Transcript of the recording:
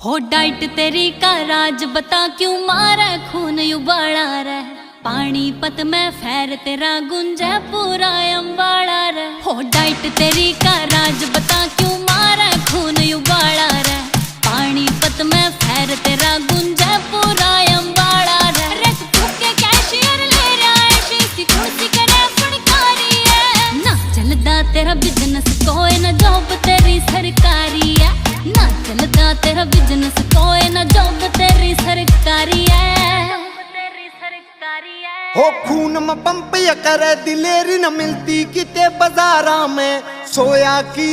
हो डाइट तेरी का राज बता क्यों मारे खून उबाला रे। पानीपत में फैर तेरा गुंजे पूरा अम्बाड़ा रे। हो डाइट तेरी का राज बता क्यों मारे खून उबाला रे। पानीपत में फैर तेरा गुंजे पूरा अम्बाड़ा रे। रख फूके कैशियर ले रहा है शीसी कुर्सी करे फनकारी है। ना चलदा तेरा बिजनेस कोई ना जॉब तेरी सरकारी है। ना चलदा तेरा बिजनेस कोई ना जॉब तेरी सरकारी है। हो खून में पंप करे दिलेरी न मिलती किते बाजारा में सोया की